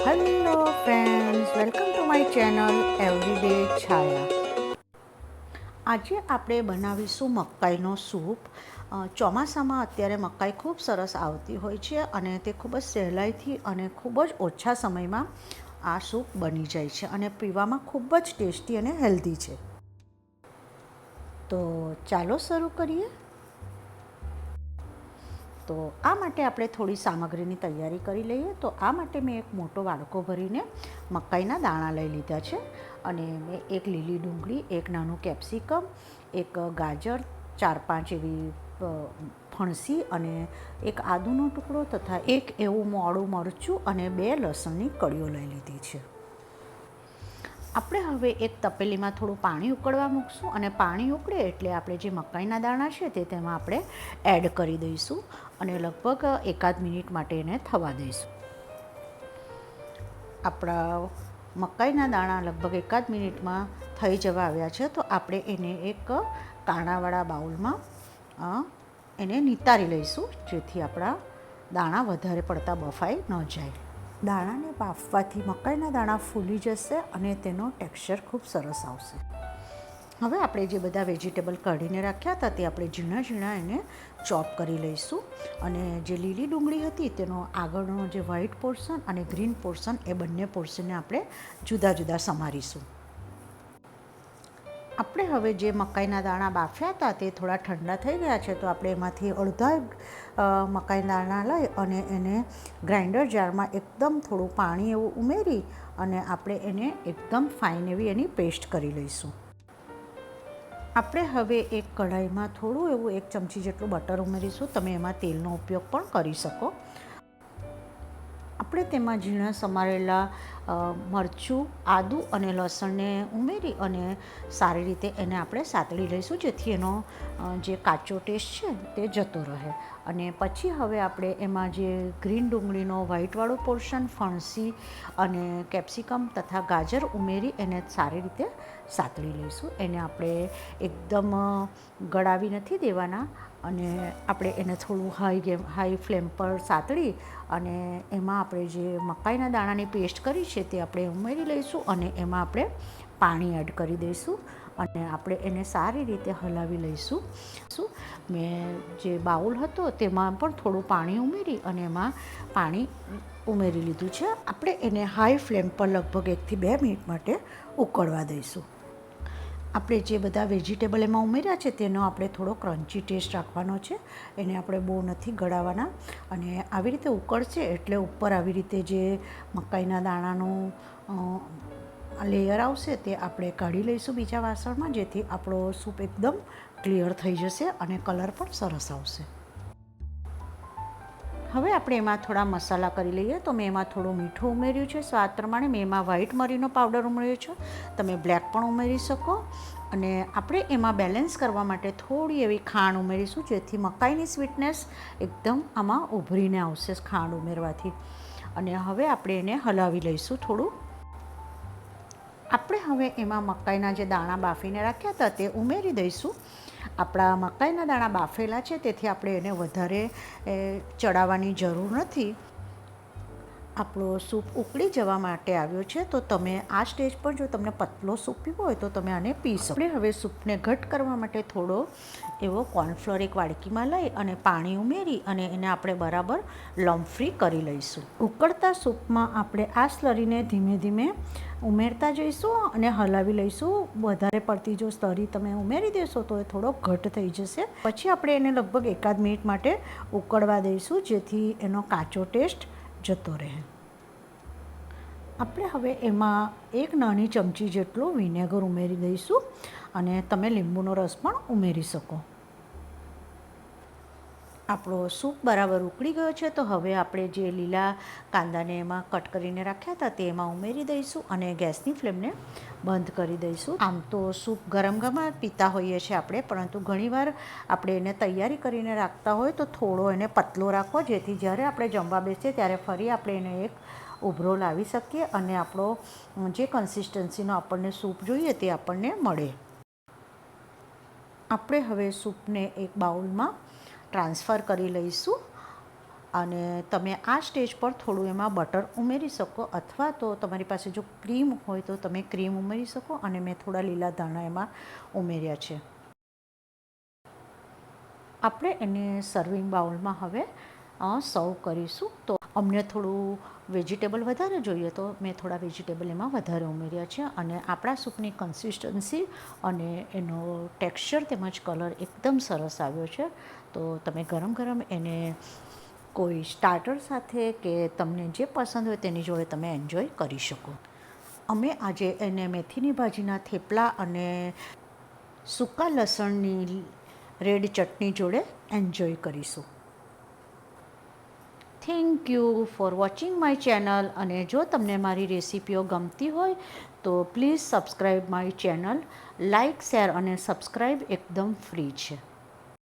Hello friends, welcome to my channel everyday Chhaya. આજે આપણે બનાવીશું મકાઈનો સૂપ. ચોમાસામાં અત્યારે મકાઈ ખૂબ સરસ આવતી હોય છે અને તે ખૂબ જ સહેલાઈથી અને ખૂબ જ ઓછા સમયમાં આ સૂપ બની જાય છે અને પીવામાં ખૂબ જ ટેસ્ટી અને હેલ્ધી છે. તો ચાલો શરૂ કરીએ. તો આ માટે આપણે થોડી સામગ્રીની તૈયારી કરી લઈએ. તો આ માટે મેં એક મોટો વાડકો ભરીને મકાઈના દાણા લઈ લીધા છે અને મેં એક લીલી ડુંગળી, એક નાનું કેપ્સિકમ, એક ગાજર, 4-5 એવી ફણસી અને એક આદુનો ટુકડો તથા એક એવું મોડું મરચું અને 2 લસણની કળીઓ લઈ લીધી છે. આપણે હવે એક તપેલીમાં થોડું પાણી ઉકળવા મૂકશું અને પાણી ઉકળે એટલે આપણે જે મકાઈના દાણા છે તે તેમાં આપણે એડ કરી દઈશું અને લગભગ 1-8 મિનિટ માટે એને થવા દઈશું. આપણા મકાઈના દાણા લગભગ 1-8 મિનિટમાં થઈ જવા આવ્યા છે. તો આપણે એને એક કાણાવાળા બાઉલમાં એને નિતારી લઈશું, જેથી આપણા દાણા વધારે પડતા બફાઈ ન જાય. દાણાને બાફવાથી મકાઈના દાણા ફૂલી જશે અને તેનો ટેક્સચર ખૂબ સરસ આવશે. હવે આપણે જે બધા વેજીટેબલ કાઢીને રાખ્યા હતા તે આપણે ઝીણા ઝીણા એને ચોપ કરી લઈશું અને જે લીલી ડુંગળી હતી તેનો આગળનો જે વ્હાઈટ પોર્શન અને ગ્રીન પોર્શન એ બંને પોર્શનને આપણે જુદા જુદા સમારીશું. આપણે હવે જે મકાઈના દાણા બાફ્યા હતા તે થોડા ઠંડા થઈ ગયા છે, તો આપણે એમાંથી અડધા મકાઈના દાણા લઈ અને એને ગ્રાઇન્ડર જારમાં એકદમ થોડું પાણી એવું ઉમેરી અને આપણે એને એકદમ ફાઇન એવી એની પેસ્ટ કરી લઈશું. આપણે હવે એક કઢાઈમાં થોડું એવું 1 ચમચી જેટલું બટર ઉમેરીશું. તમે એમાં તેલનો ઉપયોગ પણ કરી શકો. આપણે તેમાં ઝીણા સમારેલા મરચું, આદું અને લસણને ઉમેરી અને સારી રીતે એને આપણે સાતળી લઈશું, જેથી એનો જે કાચો ટેસ્ટ છે તે જતો રહે. અને પછી હવે આપણે એમાં જે ગ્રીન ડુંગળીનો વ્હાઈટવાળું પોર્શન, ફણસી અને કેપ્સિકમ તથા ગાજર ઉમેરી એને સારી રીતે સાતળી લઈશું. એને આપણે એકદમ ગળાવી નથી દેવાના અને આપણે એને થોડું હાઈ ફ્લેમ પર સાતળી અને એમાં આપણે જે મકાઈના દાણાની પેસ્ટ કરી છે તે આપણે ઉમેરી લઈશું અને એમાં આપણે પાણી એડ કરી દઈશું અને આપણે એને સારી રીતે હલાવી લઈશું. મેં જે બાઉલ હતો તેમાં પણ થોડું પાણી ઉમેરી અને એમાં પાણી ઉમેરી લીધું છે. આપણે એને હાઈ ફ્લેમ પર લગભગ 1 થી 2 મિનિટ માટે ઉકળવા દઈશું. આપણે જે બધા વેજીટેબલ એમાં ઉમેર્યા છે તેનો આપણે થોડો ક્રન્ચી ટેસ્ટ રાખવાનો છે. એને આપણે બહુ નથી ગળાવવાના અને આવી રીતે ઉકળશે એટલે ઉપર આવી રીતે જે મકાઈના દાણાનું લેયર આવશે તે આપણે કાઢી લઈશું બીજા વાસણમાં, જેથી આપણો સૂપ એકદમ ક્લિયર થઈ જશે અને કલર પણ સરસ આવશે. હવે આપણે એમાં થોડા મસાલા કરી લઈએ. તો મેં એમાં થોડું મીઠું ઉમેર્યું છે સ્વાદ પ્રમાણે. મેં એમાં વ્હાઈટ મરીનો પાવડર ઉમેર્યો છે, તમે બ્લેક પણ ઉમેરી શકો. અને આપણે એમાં બેલેન્સ કરવા માટે થોડી એવી ખાંડ ઉમેરીશું, જેથી મકાઈની સ્વીટનેસ એકદમ આમાં ઉભરીને આવશે ખાંડ ઉમેરવાથી. અને હવે આપણે એને હલાવી લઈશું થોડું. આપણે હવે એમાં મકાઈના જે દાણા બાફીને રાખ્યા હતા તે ઉમેરી દઈશું. આપણા મકાઈના દાણા બાફેલા છે, તેથી આપણે એને વધારે ચડાવવાની જરૂર નથી. આપણો સૂપ ઉકળી જવા માટે આવ્યો છે, તો તમે આ સ્ટેજ પર જો તમને પતલો સૂપ પીવો હોય તો તમે આને પી શકો. આપણે હવે સૂપને ઘટ કરવા માટે થોડો એવો કોર્નફ્લોર એક વાડકીમાં લઈ અને પાણી ઉમેરી અને એને આપણે બરાબર લમ્પ ફ્રી કરી લઈશું. ઉકળતા સૂપમાં આપણે આ સ્લરીને ધીમે ધીમે ઉમેરતા જઈશું અને હલાવી લઈશું. વધારે પડતી જો સ્લરી તમે ઉમેરી દેશો તો એ થોડો ઘટ થઈ જશે. પછી આપણે એને લગભગ 1-8 મિનિટ માટે ઉકળવા દઈશું, જેથી એનો કાચો ટેસ્ટ જતો રહે. આપણે હવે એમાં 1 નાની ચમચી જેટલું વિનેગર ઉમેરી દઈશું અને તમે લીંબુનો રસ પણ ઉમેરી શકો. આપણો સૂપ બરાબર ઉકળી ગયો છે, તો હવે આપણે જે લીલા કાંદાને એમાં કટ કરીને રાખ્યા હતા તે એમાં ઉમેરી દઈશું અને ગેસની ફ્લેમને બંધ કરી દઈશું. આમ તો સૂપ ગરમ ગરમ પીતા હોઈએ છીએ આપણે, પરંતુ ઘણીવાર આપણે એને તૈયારી કરીને રાખતા હોય તો થોડો એને પતલો રાખવો, જેથી જ્યારે આપણે જમવા બેસીએ ત્યારે ફરી આપણે એને એક ઉભરો લાવી શકીએ અને આપણો જે કન્સિસ્ટન્સીનો આપણને સૂપ જોઈએ તે આપણને મળે. આપણે હવે સૂપને એક બાઉલમાં ટ્રાન્સફર કરી લઈશું અને તમે આ સ્ટેજ પર થોડું એમાં બટર ઉમેરી શકો, અથવા તો તમારી પાસે જો ક્રીમ હોય તો તમે ક્રીમ ઉમેરી શકો, અને મેં થોડા લીલા ધાણા એમાં ઉમેર્યા છે. આપણે એને સર્વિંગ બાઉલમાં હવે સર્વ કરીશું. તો અમને થોડું વેજીટેબલ વધારે જોઈએ તો મેં થોડા વેજીટેબલ એમાં વધારે ઉમેર્યા છે, અને આપણા સૂપની કન્સિસ્ટન્સી અને એનો ટેક્સચર તેમજ કલર એકદમ સરસ આવ્યો છે. તો તમે ગરમ ગરમ એને કોઈ સ્ટાર્ટર સાથે કે તમને જે પસંદ હોય તેની જોડે તમે એન્જોય કરી શકો. અમે આજે એને મેથીની ભાજીના થેપલા અને સૂકા લસણની રેડ ચટણી જોડે એન્જોય કરીશું. Thank you for watching my channel. અને જો તમને મારી રેસીપીઓ ગમતી હોય તો please subscribe my channel. Like, share અને સબસ્ક્રાઈબ એકદમ ફ્રી છે.